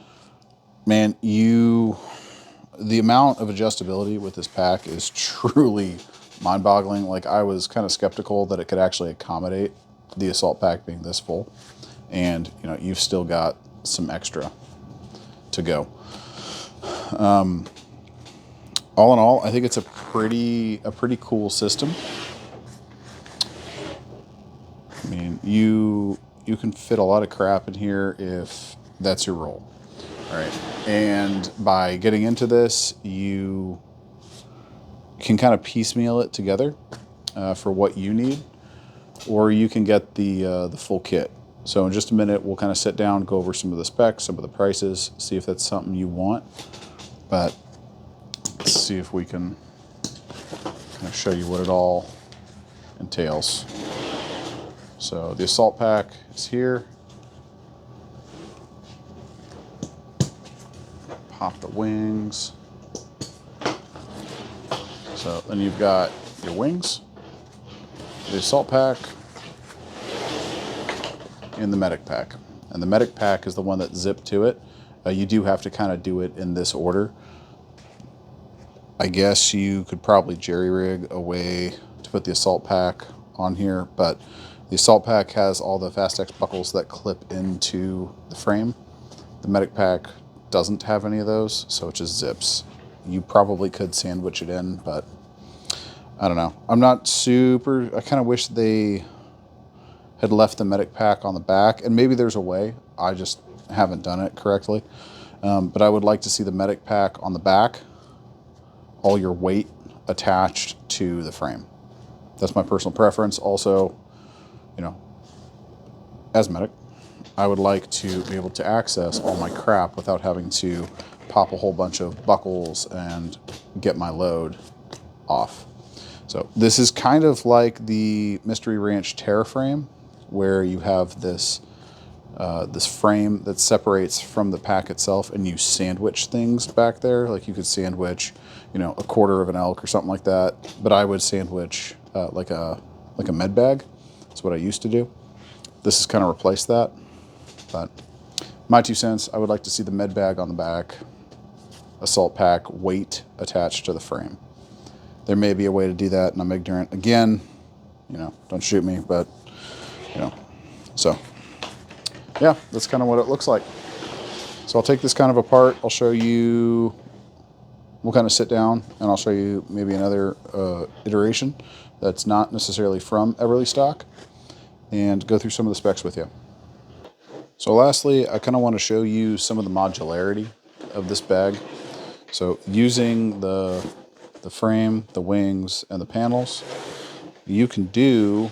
Man, the amount of adjustability with this pack is truly mind-boggling. Like, I was kind of skeptical that it could actually accommodate the assault pack being this full. And, you know, you've still got some extra to go. All in all, I think it's a pretty cool system. I mean, you can fit a lot of crap in here if that's your role. All right, and by getting into this, you can kind of piecemeal it together for what you need, or you can get the full kit. So in just a minute, we'll kind of sit down, go over some of the specs, some of the prices, see if that's something you want. But let's see if we can kind of show you what it all entails. So the assault pack is here. Pop the wings. So then you've got your wings, the assault pack, and the medic pack. And the medic pack is the one that's zipped to it. You do have to kind of do it in this order. I guess you could probably jerry-rig a way to put the assault pack on here, but the assault pack has all the Fastex buckles that clip into the frame. The medic pack doesn't have any of those, so it just zips. You probably could sandwich it in, but I don't know. I'm not super, I kind of wish they had left the medic pack on the back, and maybe there's a way. I just haven't done it correctly. But I would like to see the medic pack on the back, all your weight attached to the frame. That's my personal preference. Also, you know, as medic, I would like to be able to access all my crap without having to pop a whole bunch of buckles and get my load off. So this is kind of like the Mystery Ranch Terra frame, where you have this this frame that separates from the pack itself, and you sandwich things back there. Like you could sandwich, you know, a quarter of an elk or something like that. But I would sandwich like a med bag. That's what I used to do. This has kind of replaced that. But my 2 cents, I would like to see the med bag on the back, assault pack, weight attached to the frame. There may be a way to do that, and I'm ignorant. Again, you know, don't shoot me, but, you know, so, yeah, that's kind of what it looks like. So I'll take this kind of apart. I'll show you, we'll kind of sit down, and I'll show you maybe another iteration that's not necessarily from Eberlestock, and go through some of the specs with you. So lastly, I kind of want to show you some of the modularity of this bag. So using the frame, the wings, and the panels, you can do,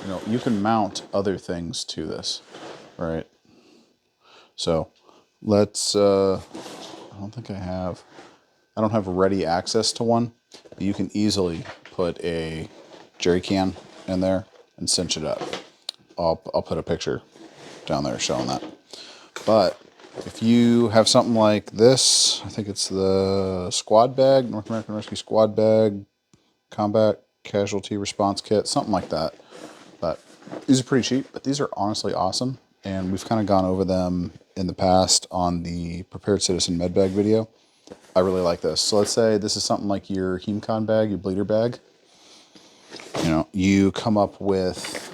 you know, you can mount other things to this, right? So let's, I don't have ready access to one, but you can easily put a jerry can in there and cinch it up. I'll put a picture down there showing that. But if you have something like this, I think it's the squad bag, North American Rescue Squad Bag, Combat Casualty Response Kit, something like that. But these are pretty cheap, but these are honestly awesome. And we've kind of gone over them in the past on the Prepared Citizen Med Bag video. I really like this. So let's say this is something like your HEMCON bag, your bleeder bag. You know, you come up with,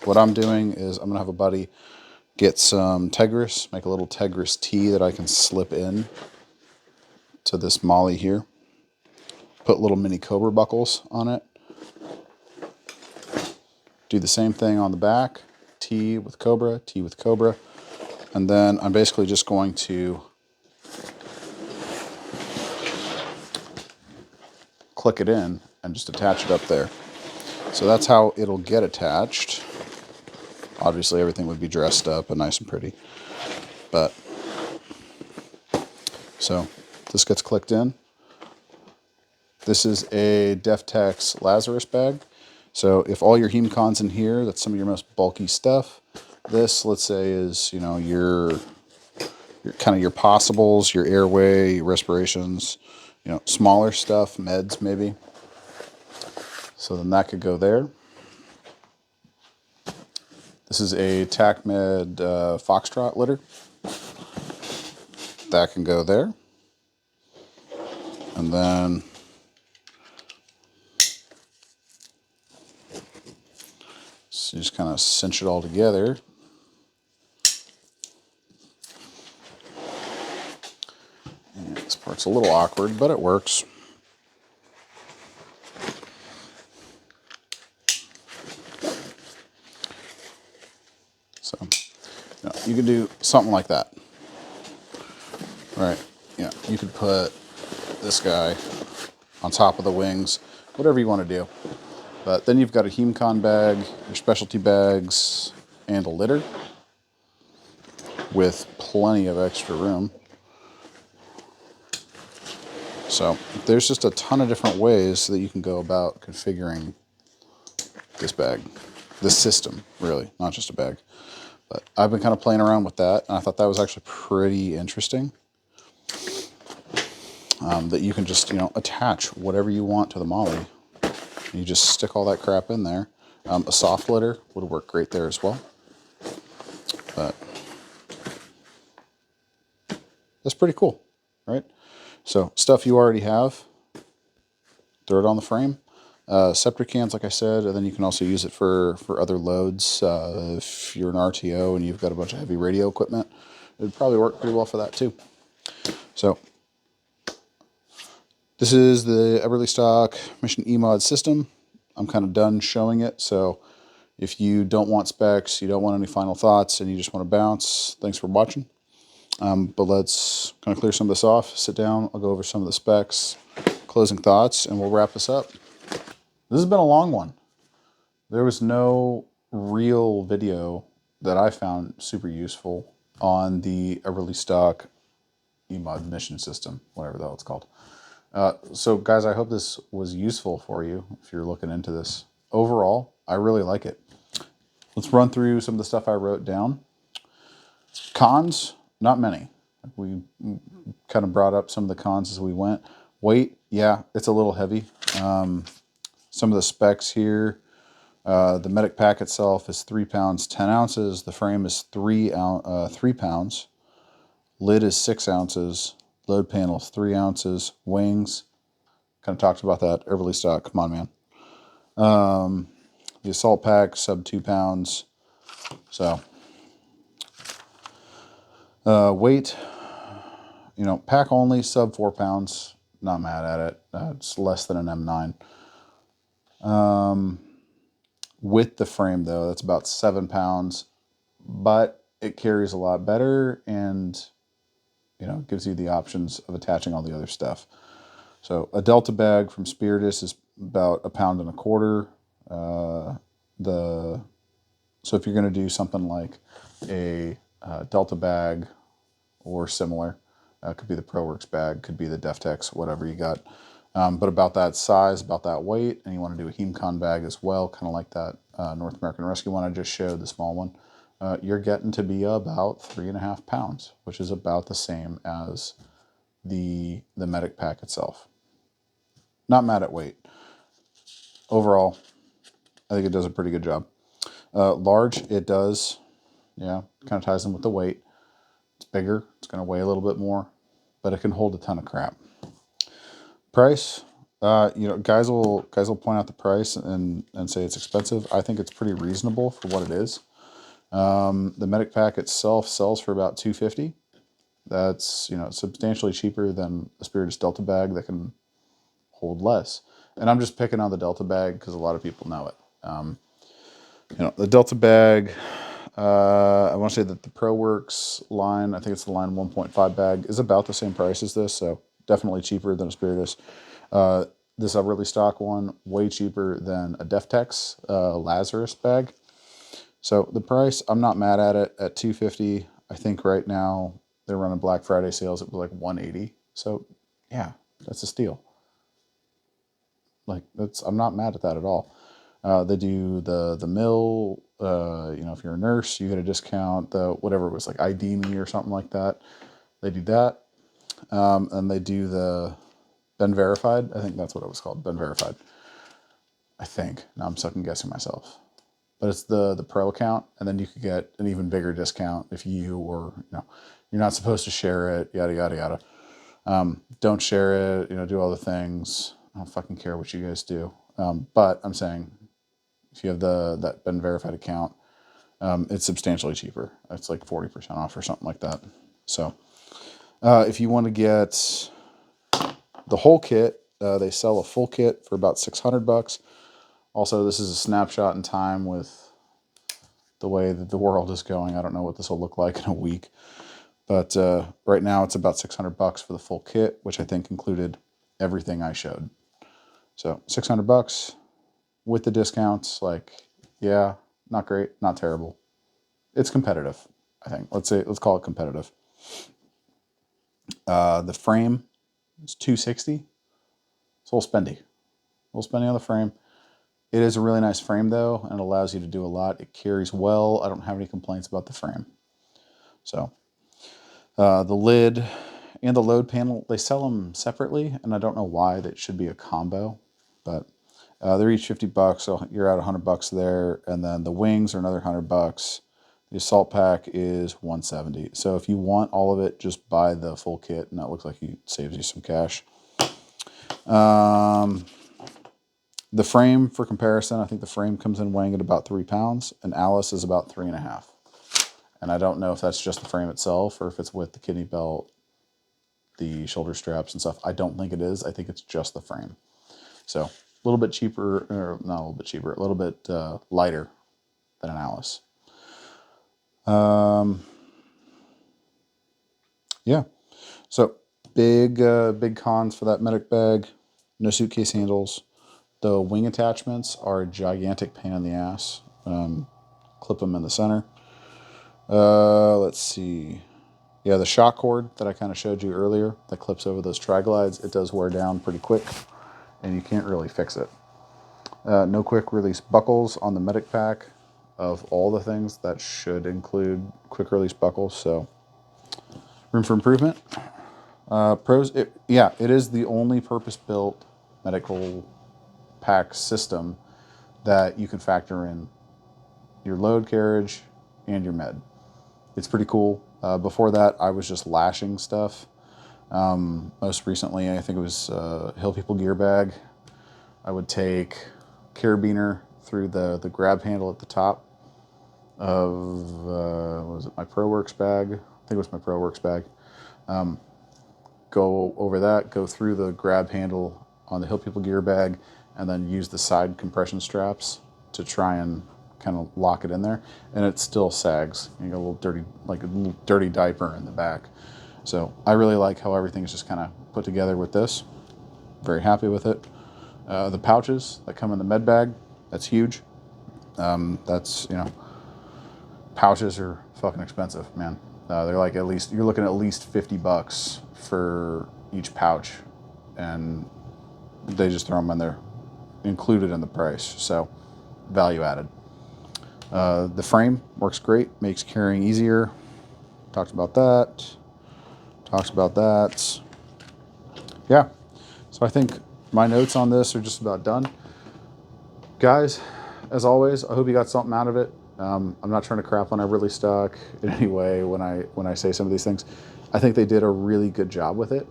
what I'm doing is I'm gonna have a buddy get some Tegris, make a little Tegris tee that I can slip in to this molly here. Put little mini Cobra buckles on it. Do the same thing on the back, tee with Cobra, and then I'm basically just going to click it in and just attach it up there. So that's how it'll get attached. Obviously everything would be dressed up and nice and pretty. But, so this gets clicked in. This is a Deftex Lazarus bag. So if all your HEMCON's in here, that's some of your most bulky stuff. This, let's say, is, you know, your kind of your possibles, your airway, your respirations, you know, smaller stuff, meds maybe. So then that could go there. This is a TACMed Foxtrot litter. That can go there. And then so you just kind of cinch it all together. And this part's a little awkward, but it works. So, you know, you can do something like that. Right, yeah, you could put this guy on top of the wings, whatever you want to do. But then you've got a HEMCON bag, your specialty bags, and a litter with plenty of extra room. So there's just a ton of different ways that you can go about configuring this bag, this system, really, not just a bag. But I've been kind of playing around with that, and I thought that was actually pretty interesting. That you can just, you know, attach whatever you want to the molly. You just stick all that crap in there. A soft litter would work great there as well. But that's pretty cool, right? So stuff you already have, throw it on the frame. Septic cans, like I said, and then you can also use it for other loads. If you're an RTO and you've got a bunch of heavy radio equipment, it would probably work pretty well for that too. So This is the Eberlestock Mission EMOD system. I'm kind of done showing it, so if you don't want specs, you don't want any final thoughts, and you just want to bounce, thanks for watching. But let's kind of clear some of this off, sit down, I'll go over some of the specs, closing thoughts, and we'll wrap this up. This has been a long one. There was no real video that I found super useful on the Eberlestock EMOD mission system, whatever the hell it's called. So guys, I hope this was useful for you if you're looking into this. Overall, I really like it. Let's run through some of the stuff I wrote down. Cons, not many. We kind of brought up some of the cons as we went. Weight, yeah, it's a little heavy. Some of the specs here, the medic pack itself is 3 pounds, 10 ounces. The frame is 3 pounds. Lid is 6 ounces. Load panel is 3 ounces. Wings, kind of talked about that. Eberlestock, come on, man. The assault pack, sub 2 pounds. So, weight, you know, pack only, sub 4 pounds. Not mad at it. It's less than an M9. With the frame, though, that's about 7 pounds. But it carries a lot better and, you know, gives you the options of attaching all the other stuff. So a Delta bag from Spiritus is about 1.25 pounds. So if you're going to do something like a Delta bag or similar, could be the ProWorks bag, could be the Deftex, whatever you got. But about that size, about that weight, and you want to do a HemCon bag as well, kind of like that North American Rescue one I just showed, the small one. You're getting to be about 3.5 pounds, which is about the same as the medic pack itself. Not mad at weight. Overall, I think it does a pretty good job. Large, it does. Yeah, kind of ties in with the weight. It's bigger. It's going to weigh a little bit more, but it can hold a ton of crap. Price, you know, guys will point out the price and say it's expensive. I think it's pretty reasonable for what it is. The medic pack itself sells for about $250. That's, you know, substantially cheaper than a Spiritus Delta bag that can hold less. And I'm just picking on the Delta bag because a lot of people know it. You know, the Delta bag, I want to say that the ProWorks line, I think it's the line 1.5 bag, is about the same price as this, so definitely cheaper than a Spiritus. This Eberlestock one, way cheaper than a Deftex Lazarus bag. So the price, I'm not mad at it at $250. I think right now they're running Black Friday sales at like $180. So yeah, that's a steal. Like I'm not mad at that at all. They do the mill. You know, if you're a nurse, you get a discount. The whatever it was, like ID Me or something like that. They do that, and they do the Ben Verified. I think that's what it was called, Ben Verified. I think. Now I'm second guessing myself. But it's the pro account, and then you could get an even bigger discount if you were, you know, you're not supposed to share it, yada, yada, yada. Don't share it, you know, do all the things. I don't fucking care what you guys do. But I'm saying if you have that Ben Verified account, it's substantially cheaper. It's like 40% off or something like that. So if you want to get the whole kit, they sell a full kit for about $600. Also, this is a snapshot in time with the way that the world is going. I don't know what this will look like in a week. But right now it's about $600 for the full kit, which I think included everything I showed. So $600 with the discounts, like, yeah, not great, not terrible. It's competitive, I think. Let's call it competitive. The frame is $260. It's a little spendy. A little spendy on the frame. It is a really nice frame, though, and it allows you to do a lot. It carries well. I don't have any complaints about the frame. So, the lid and the load panel, they sell them separately, and I don't know why. That should be a combo, but they're each $50, so you're at $100 there, and then the wings are another $100. The assault pack is $170. So if you want all of it, just buy the full kit, and that looks like it saves you some cash. The frame, for comparison, I think the frame comes in weighing at about 3 pounds, and Alice is about 3.5. And I don't know if that's just the frame itself or if it's with the kidney belt the shoulder straps and stuff. I don't think it is. I think it's just the frame. So a little bit cheaper, or not a little bit cheaper, a little bit lighter than an Alice. Yeah. So big cons for that medic bag. No suitcase handles. The wing attachments are a gigantic pain in the ass. Clip them in the center. Let's see. Yeah, the shock cord that I kind of showed you earlier that clips over those triglides, it does wear down pretty quick, and you can't really fix it. No quick release buckles on the medic pack. Of all the things, that should include quick release buckles, so room for improvement. Pros, it is the only purpose-built medical pack system that you can factor in your load carriage and your med. It's pretty cool. Before that, I was just lashing stuff. Most recently, I think it was Hill People gear bag. I would take carabiner through the grab handle at the top of, what was it, my ProWorks bag? I think it was my ProWorks bag. Go over that, go through the grab handle on the Hill People gear bag, and then use the side compression straps to try and kind of lock it in there, and it still sags. You got a little dirty, like a little dirty diaper in the back. So I really like how everything is just kind of put together with this. Very happy with it. The pouches that come in the med bag, that's huge. That's, you know, pouches are fucking expensive, man. They're like, at least, you're looking at least $50 for each pouch, and they just throw them in there, included in the price. So value added. The frame works great, makes carrying easier. Talked about that. Yeah. So I think my notes on this are just about done. Guys, as always, I hope you got something out of it. I'm not trying to crap on Eberlestock in any way when I say some of these things. I think they did a really good job with it.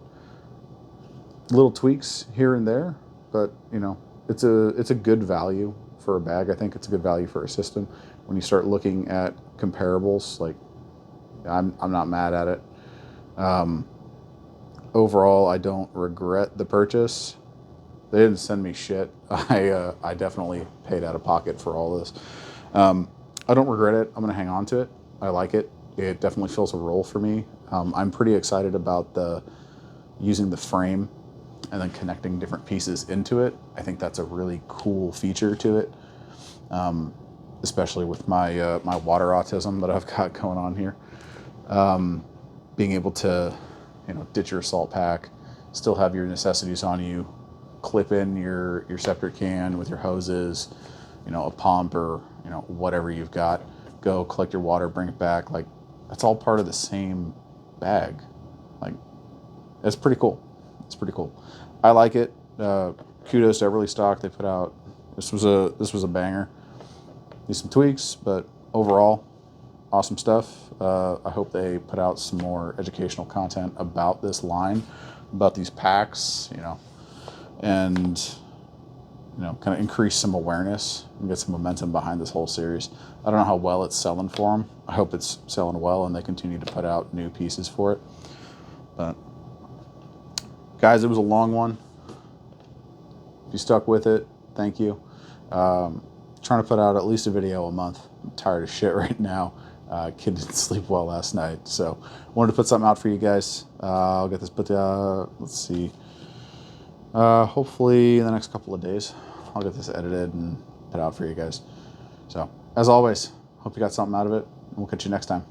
Little tweaks here and there, but you know, it's a good value for a bag. I think it's a good value for a system. When you start looking at comparables, like, I'm not mad at it. Overall, I don't regret the purchase. They didn't send me shit. I definitely paid out of pocket for all this. I don't regret it. I'm gonna hang on to it. I like it. It definitely fills a role for me. I'm pretty excited about using the frame and then connecting different pieces into it. I think that's a really cool feature to it, especially with my my water autism that I've got going on here. Being able to, you know, ditch your assault pack, still have your necessities on you, clip in your septic can with your hoses, you know, a pump, or, you know, whatever you've got, go collect your water, bring it back. Like, that's all part of the same bag. Like, it's pretty cool. It's pretty cool. I like it. Kudos to Eberlestock. They put out, this was a banger. Need some tweaks, but overall, awesome stuff. I hope they put out some more educational content about this line, about these packs, you know, and, you know, kind of increase some awareness and get some momentum behind this whole series. I don't know how well it's selling for them. I hope it's selling well and they continue to put out new pieces for it. But guys, it was a long one. If you stuck with it, thank you. Trying to put out at least a video a month. I'm tired of shit right now. Kid didn't sleep well last night, so wanted to put something out for you guys. I'll get this put, let's see. Hopefully in the next couple of days, I'll get this edited and put out for you guys. So, as always, hope you got something out of it, and we'll catch you next time.